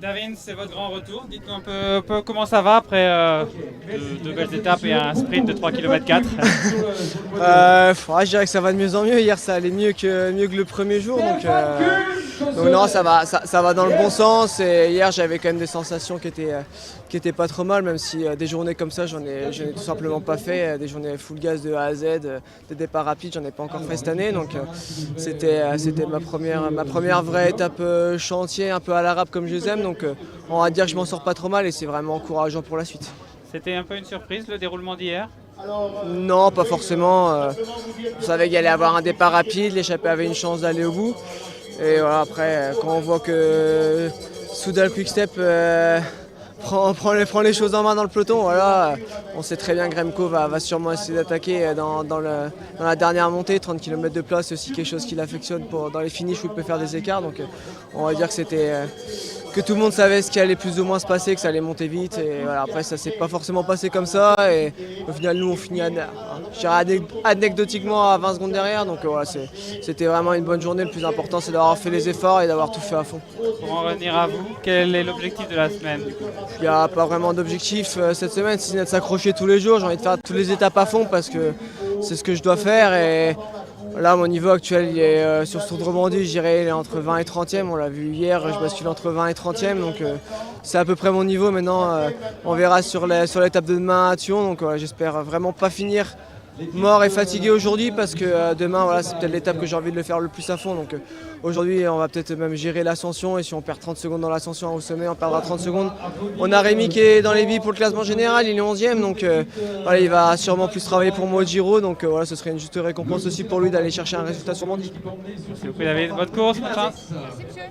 David, c'est votre grand retour. Dites-nous un peu comment ça va après deux belles étapes et un sprint de 3,4 km. Ouais, je dirais que ça va de mieux en mieux. Hier, ça allait mieux que le premier jour. Donc non, ça va dans le bon sens. Et hier, j'avais quand même des sensations qui étaient pas trop mal, même si des journées comme ça, j'en ai tout simplement pas fait. Des journées full gaz de A à Z, des départs rapides, j'en ai pas encore fait cette année. Donc c'était ma première vraie étape chantier, un peu à l'arabe comme je les aime. Donc on va dire que je m'en sors pas trop mal et c'est vraiment encourageant pour la suite. C'était un peu une surprise le déroulement d'hier? Non, pas forcément. On savait qu'il allait y avoir un départ rapide, l'échappée avait une chance d'aller au bout. Et voilà, après, quand on voit que Soudal Quickstep prend les choses en main dans le peloton, voilà, on sait très bien que Remco va sûrement essayer d'attaquer dans la dernière montée. 30 km de place, c'est aussi quelque chose qu'il affectionne dans les finishes où il peut faire des écarts. Donc on va dire que tout le monde savait ce qui allait plus ou moins se passer, que ça allait monter vite. Et voilà, après, ça s'est pas forcément passé comme ça. Et au final, nous, on finit anecdotiquement à 20 secondes derrière. Donc voilà, c'était vraiment une bonne journée. Le plus important, c'est d'avoir fait les efforts et d'avoir tout fait à fond. Pour en revenir à vous, quel est l'objectif de la semaine du coup? Il n'y a pas vraiment d'objectif cette semaine, si ce n'est de s'accrocher tous les jours. J'ai envie de faire toutes les étapes à fond parce que c'est ce que je dois faire. Et là, mon niveau actuel, il est sur ce Tour de Romandie, je dirais, il est entre 20 et 30e. On l'a vu hier, je bascule entre 20 et 30e. Donc c'est à peu près mon niveau. Maintenant, on verra sur l'étape de demain à Thuon. Donc j'espère vraiment pas finir mort et fatigué aujourd'hui parce que demain, voilà, c'est peut-être l'étape que j'ai envie de le faire le plus à fond. Donc aujourd'hui, on va peut-être même gérer l'ascension. Et si on perd 30 secondes dans l'ascension au sommet, on perdra 30 secondes. On a Rémi qui est dans les billes pour le classement général, il est 11e. Donc voilà, il va sûrement plus travailler pour moi au Giro. Donc voilà, ce serait une juste récompense aussi pour lui d'aller chercher un résultat sur Mondi. Merci beaucoup David, bonne course, bonne chance. Merci monsieur.